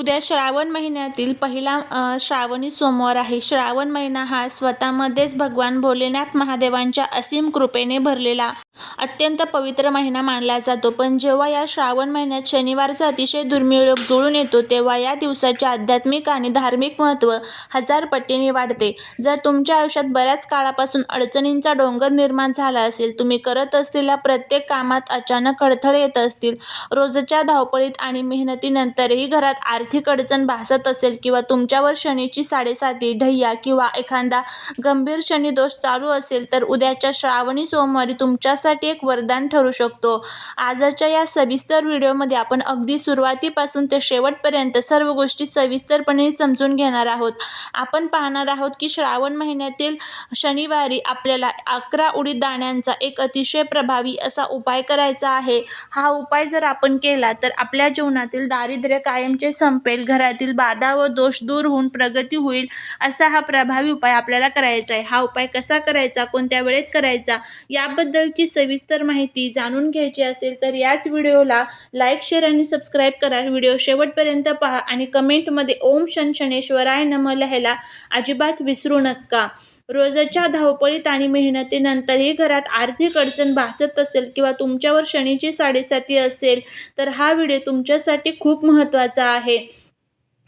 उद्या श्रावण महिन्यातील पहिला श्रावणी सोमवार आहे. श्रावण महिना हा स्वतःमध्येच भगवान भोलेनाथ महादेवांच्या असीम कृपेने भरलेला अत्यंत पवित्र महिना मानला जातो. पण जेव्हा या श्रावण महिन्यात शनिवारचा अतिशय दुर्मिळ योग जुळून येतो, तेव्हा या दिवसाचे आध्यात्मिक आणि धार्मिक महत्त्व हजार पटीने वाढते. जर तुमच्या आयुष्यात बऱ्याच काळापासून अडचणींचा डोंगर निर्माण झाला असेल, तुम्ही करत असलेल्या प्रत्येक कामात अचानक अडथळे येत असतील, रोजच्या धावपळीत आणि मेहनतीनंतरही घरात आर्थिक अडचण भासत असेल किंवा तुमच्यावर शनीची साडेसाती, ढैया किंवा एखादा गंभीर शनिदोष चालू असेल, तर उद्याच्या श्रावणी सोमवारी तुमच्यासाठी एक वरदान ठरू शकतो. आजच्या या सविस्तर व्हिडिओमध्ये आपण अगदी सुरुवातीपासून ते शेवटपर्यंत सर्व गोष्टी सविस्तरपणे समजून घेणार आहोत. आपण पाहणार आहोत की श्रावण महिन्यातील शनिवारी आपल्याला 11 उडीद दाण्यांचा एक अतिशय प्रभावी असा उपाय करायचा आहे. हा उपाय जर आपण केला तर आपल्या जीवनातील दारिद्र्य कायमचे संपेल, घरातील बाधा व दोष दूर होऊन प्रगती होईल, असा हा प्रभावी उपाय आपल्याला करायचा आहे. हा उपाय कसा करायचा, कोणत्या वेळेत करायचा, याबद्दलची सविस्तर माहिती जाणून घ्यायची असेल तर याच व्हिडिओला लाईक, शेअर आणि सबस्क्राईब करा. व्हिडिओ शेवटपर्यंत पहा आणि कमेंटमध्ये ओम शनशनेश्वराय नमः लिहायला अजिबात विसरू नका. रोजच्या धावपळीत आणि मेहनतीनंतरही घरात आर्थिक अडचण भासत असेल किंवा तुमच्यावर शनीची साडेसाती असेल, तर हा व्हिडिओ तुमच्यासाठी खूप महत्त्वाचा आहे.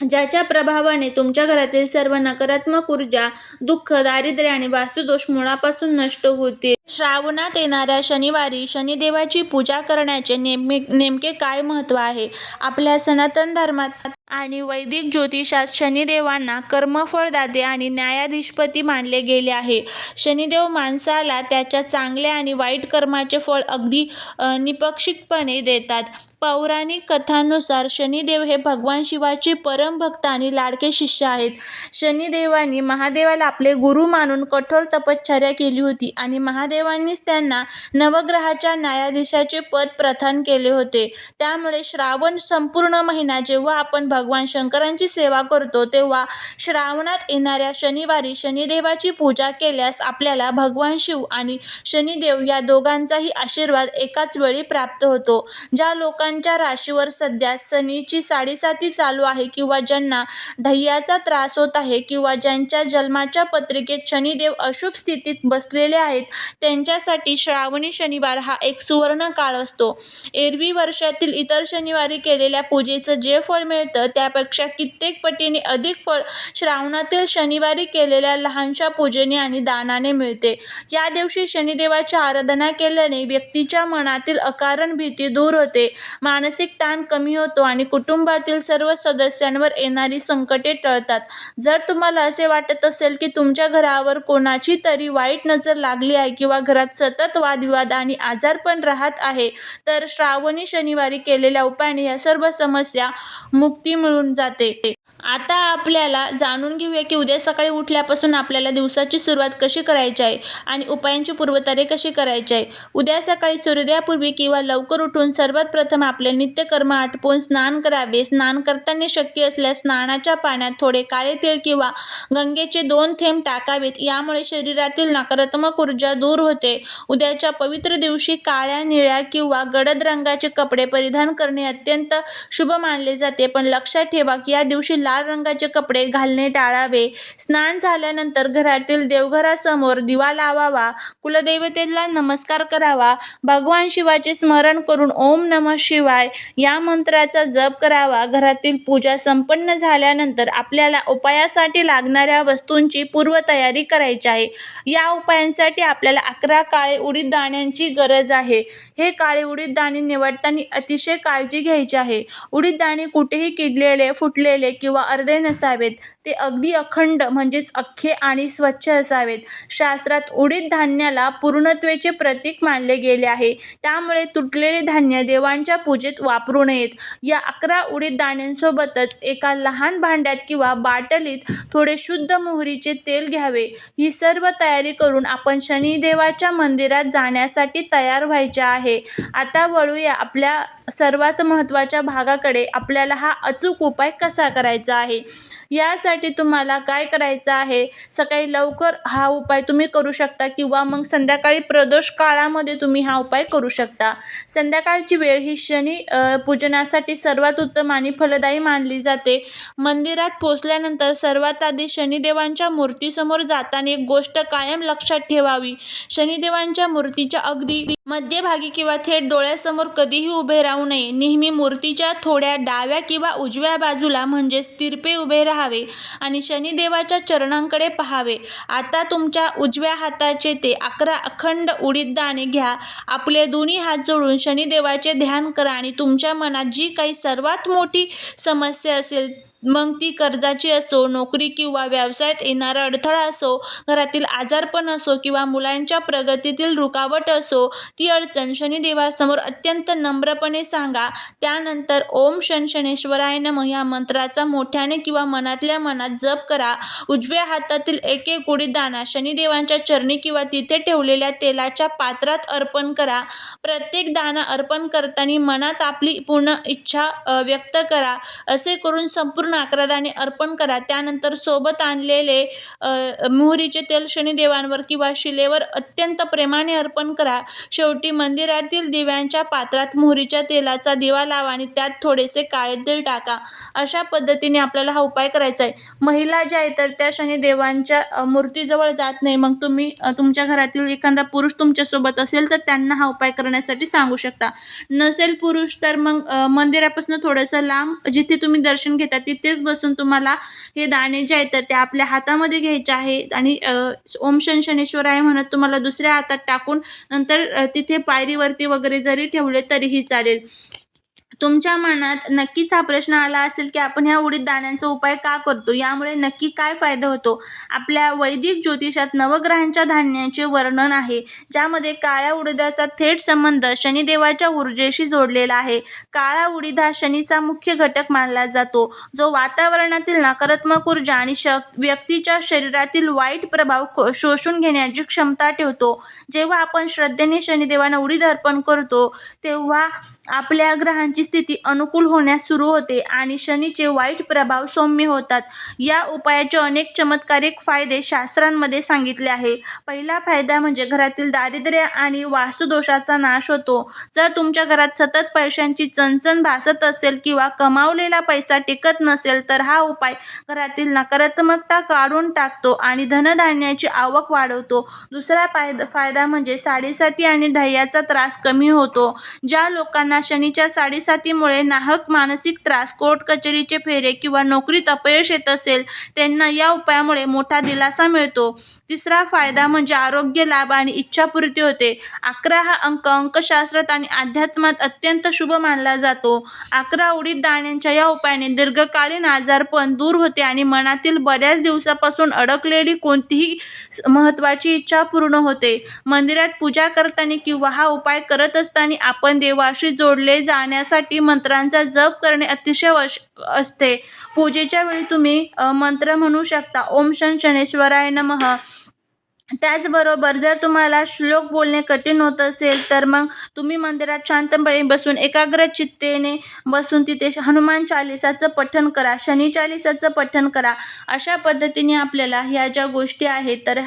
ज्याच्या प्रभावाने तुमच्या घरातील सर्व नकारात्मक ऊर्जा, दुःख, दारिद्र्य आणि वास्तुदोष मुळापासून नष्ट होतील. श्रावणात येणाऱ्या शनिवारी शनिदेवाची पूजा करण्याचे नेमके काय महत्त्व आहे? आपल्या सनातन धर्मात आणि वैदिक ज्योतिषात शनिदेवांना कर्मफळदाते आणि न्यायाधीशपती मानले गेले आहे. शनिदेव माणसाला त्याच्या चांगल्या आणि वाईट कर्माचे फळ अगदी निष्पक्षपणे देतात. पौराणिक कथांनुसार शनिदेव हे भगवान शिवाचे परम भक्त आणि लाडके शिष्य आहेत. शनिदेवांनी महादेवाला आपले गुरु मानून कठोर तपश्चर्या केली होती आणि महादेवांनीच त्यांना नवग्रहाच्या न्यायाधीशाचे पद प्रदान केले होते. त्यामुळे श्रावण संपूर्ण महिना जेव्हा आपण भगवान शंकरांची सेवा करतो, तेव्हा श्रावणात येणाऱ्या शनिवारी शनिदेवाची पूजा केल्यास आपल्याला भगवान शिव आणि शनिदेव या दोघांचाही आशीर्वाद एकाच वेळी प्राप्त होतो. ज्या लोकांच्या राशीवर सध्या शनीची साडेसाती चालू आहे किंवा ज्यांना ढैयाचा त्रास होत आहे किंवा ज्यांच्या जन्माच्या पत्रिकेत शनिदेव अशुभ स्थितीत बसलेले आहेत, त्यांच्यासाठी श्रावणी शनिवार हा एक सुवर्ण काळ असतो. एरवी वर्षातील इतर शनिवारी केलेल्या पूजेचं जे फळ मिळतं, त्यापेक्षा कित्येक पटीने अधिक फळ श्रावणातील शनिवारी केलेल्या लहानशा पूजेने आणि दानाने मिळते. या दिवशी शनिदेवाची आराधना केल्याने व्यक्तीच्या मनातील अकारण भीती दूर होते, मानसिक ताण कमी होतो आणि कुटुंबातील सर्व सदस्यांवर येणारी संकटे टळतात. जर तुम्हाला असे वाटत असेल की तुमच्या घरावर कोणाची तरी वाईट नजर लागली आहे किंवा घरात सतत वादविवाद आणि आजारपण राहत आहे, तर श्रावणी शनिवारी केलेल्या उपायाने या सर्व समस्या मुक्ती मिळून जाते. आता आपल्याला जाणून घेऊया की उद्या सकाळी उठल्यापासून आपल्याला दिवसाची सुरुवात कशी करायची आहे आणि उपायांची पूर्वतयारी कशी करायची आहे. उद्या सकाळी सूर्योदयापूर्वी किंवा लवकर उठून सर्वात प्रथम आपले नित्यकर्म आटोपून स्नान करावे. स्नान करताना शक्य असल्यास स्नानाच्या पाण्यात थोडे काळे तेल किंवा गंगेचे 2 थेंब टाकावेत. यामुळे शरीरातील नकारात्मक ऊर्जा दूर होते. उद्याच्या पवित्र दिवशी काळ्या, निळ्या किंवा गडद रंगाचे कपडे परिधान करणे अत्यंत शुभ मानले जाते. पण लक्षात ठेवा की या दिवशी लाल रंगाचे कपडे घालणे टाळावे. स्नान झाल्यानंतर घरातील देवघरासमोर दिवा लावावा, कुलदेवतेला नमस्कार करावा, भगवान शिवाचे स्मरण करून ओम नमः शिवाय या मंत्राचा जप करावा. घरातील पूजा संपन्न झाल्यानंतर आपल्याला उपायासाठी लागणाऱ्या वस्तूंची पूर्वतयारी करायची आहे. या उपायांसाठी आपल्याला 11 काळे उडीद दाण्यांची गरज आहे. हे काळे उडीद दाणे निवडताना अतिशय काळजी घ्यायची आहे. उडीद दाणे कुठेही किडलेले, फुटलेले किंवा अर्धे नसावेत. ते अगदी अखंड म्हणजेच अख्खे आणि स्वच्छ असावेत. शास्त्रात उडीद धान्याला पूर्णत्वाचे प्रतीक मानले गेले आहे. त्यामुळे तुटलेले धान्य देवांच्या पूजेत वापरू नयेत. या 11 उडीद दाण्यांसोबतच एका लहान भांड्यात किंवा बाटलीत थोडे शुद्ध मोहरीचे तेल घ्यावे. ही सर्व तयारी करून आपण शनिदेवाच्या मंदिरात जाण्यासाठी तयार व्हायचे आहे. आता वळूया आपल्या सर्वात महत्त्वाच्या भागाकडे आपल्याला हा अचूक उपाय कसा करायचा आहे. यासाठी तुम्हाला काय करायचं आहे, सकाळी लवकर हा उपाय तुम्ही करू शकता किंवा मग संध्याकाळी प्रदोष काळामध्ये तुम्ही हा उपाय करू शकता. संध्याकाळची वेळ ही शनी पूजनासाठी सर्वात उत्तम आणि फलदायी मानली जाते. मंदिरात पोचल्यानंतर सर्वात आधी शनिदेवांच्या मूर्तीसमोर जाताना एक गोष्ट कायम लक्षात ठेवावी. शनिदेवांच्या मूर्तीच्या अगदी मध्यभागी किंवा थेट डोळ्यासमोर कधीही उभे राहू नये. नेहमी मूर्तीच्या थोड्या डाव्या किंवा उजव्या बाजूला म्हणजेच तिरपे उभे राहावे आणि शनिदेवाच्या चरणांकडे पाहावे. आता तुमच्या उजव्या हाताचे ते 11 अखंड उडीद दाणे घ्या. आपले दोन्ही हात जोडून शनिदेवाचे ध्यान करा आणि तुमच्या मनात जी काही सर्वात मोठी समस्या असेल, मग ती कर्जाची असो, नोकरी किंवा व्यवसायात येणारा अडथळा असो, घरातील आजारपण असो किंवा मुलांच्या प्रगतीतील रुकावट असो, ती अडचण शनिदेवासमोर अत्यंत नम्रपणे सांगा. त्यानंतर ओम शनशनेश्वराय नमः या मंत्राचा मोठ्याने किंवा मनातल्या मनात जप करा. उजव्या हातातील एक एक उडीद दाणा शनिदेवांच्या चरणी किंवा तिथे ठेवलेल्या तेलाच्या पात्रात अर्पण करा. प्रत्येक दाणा अर्पण करताना मनात आपली पूर्ण इच्छा व्यक्त करा. असे करून संपूर्ण 11 दाणे अर्पण करा. त्यानंतर सोबत आणलेले मोहरीचे तेल शनिदेवांवर किंवा शिलेवर अत्यंत प्रेमाने अर्पण करा. शेवटी मंदिरातील दिव्यांच्या पात्रात मोहरीच्या तेलाचा दिवा लावा आणि त्यात थोडेसे काळे तेल टाका. अशा पद्धतीने आपल्याला हा उपाय करायचा आहे. महिला ज्या आहेत तर त्या शनिदेवांच्या मूर्तीजवळ जात नाही. मग तुम्ही तुमच्या घरातील एखादा पुरुष तुमच्यासोबत असेल तर त्यांना हा उपाय करण्यासाठी सांगू शकता. नसेल पुरुष तर मग मंदिरापासून थोडंसं लांब जिथे तुम्ही दर्शन घेता तिथेच बसून तुम्हाला हे दाणे जे आहेत तर ते आपल्या हातामध्ये घ्यायचे आहेत आणि ओम शनशनेश्वराय म्हणत तुम्हाला दुसऱ्या हातात टाकून नंतर तिथे पायरीवरती वगैरे जरी ठेवले तरीही चालेल. तुमच्या मनात नक्कीच हा प्रश्न आला असेल की आपण ह्या उडीद दाण्यांचा उपाय का करतो, यामुळे नक्की काय फायदा होतो. आपल्या वैदिक ज्योतिषात नवग्रहांच्या धान्याचे वर्णन आहे, ज्यामध्ये काळ्या उडीदाचा थेट संबंध शनिदेवाच्या ऊर्जेशी जोडलेला आहे. काळा उडीद हा शनीचा मुख्य घटक मानला जातो, जो वातावरणातील नकारात्मक ऊर्जा आणि व्यक्तीच्या शरीरातील वाईट प्रभाव शोषून घेण्याची क्षमता ठेवतो. जेव्हा आपण श्रद्धेने शनिदेवांना उडीद अर्पण करतो तेव्हा आपल्या ग्रहांची स्थिती अनुकूल होण्यास सुरू होते आणि शनीचे वाईट प्रभाव सौम्य होतात. या उपायाचे अनेक चमत्कारिक फायदे शास्त्रांमध्ये सांगितले आहे. पहिला फायदा म्हणजे घरातील दारिद्र्य आणि वास्तुदोषाचा नाश होतो. जर तुमच्या घरात सतत पैशांची चणचण भासत असेल किंवा कमावलेला पैसा टिकत नसेल तर हा उपाय घरातील नकारात्मकता काढून टाकतो आणि धनधान्याची आवक वाढवतो. दुसरा फायदा म्हणजे साडेसाती आणि ढय्याचा त्रास कमी होतो. ज्या लोकांना शनीच्या साडेसातीमुळे नाहक मानसिक त्रास, कोर्ट कचेरीचे फेरे किंवा नोकरीत अपयश येत असेल त्यांना या उपायामुळे मोठा दिलासा मिळतो. तिसरा फायदा म्हणजे आरोग्य लाभ आणि इच्छापूर्ती होते. 11 हा अंक अंकशास्त्रात आणि अध्यात्मात अत्यंत शुभ मानला जातो. 11 उडीद दाण्यांच्या या उपायाने दीर्घकालीन आजारपण दूर होते आणि मनातील बऱ्याच दिवसापासून अडकलेली कोणतीही महत्त्वाची इच्छा पूर्ण होते. मंदिरात पूजा करताना किंवा हा उपाय करत असताना आपण देवाशी जोडले जाण्यासाठी मंत्रांचा जप करणे अतिशय आवश्यक असते. पूजेच्या वेळी तुम्ही मंत्र म्हणू शकता, ओम शनशनेश्वराय नमः. त्याचबरोबर जर तुम्हाला श्लोक बोलणे कठीण होत असेल तर मग तुम्ही मंदिरात शांतपणे बसून एकाग्र चित्तेने बसून तिथे हनुमान चालिसाचं पठण करा, शनी चालिसाचं पठण करा. अशा पद्धतीने आपल्याला ह्या ज्या गोष्टी आहेत तर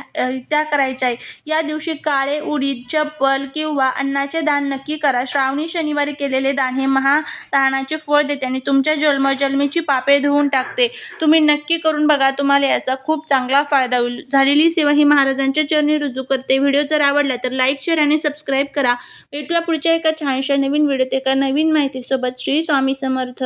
त्या करायच्या आहे. या दिवशी काळे उडीद, चप्पल किंवा अन्नाचे दान नक्की करा. श्रावणी शनिवारी केलेले दान हे महादानाचे फळ देते आणि तुमच्या जन्मजन्मीची पापे धुवून टाकते. तुम्ही नक्की करून बघा, तुम्हाला याचा खूप चांगला फायदा होईल. झालेली सेवा ही महाराजांच्या चरणी रुजू करते. व्हिडिओ जर आवडला तर लाईक, शेअर आणि सबस्क्राईब करा. भेटूया पुढच्या एका छानशा नवीन व्हिडिओत एका नवीन माहितीसोबत. श्री स्वामी समर्थ.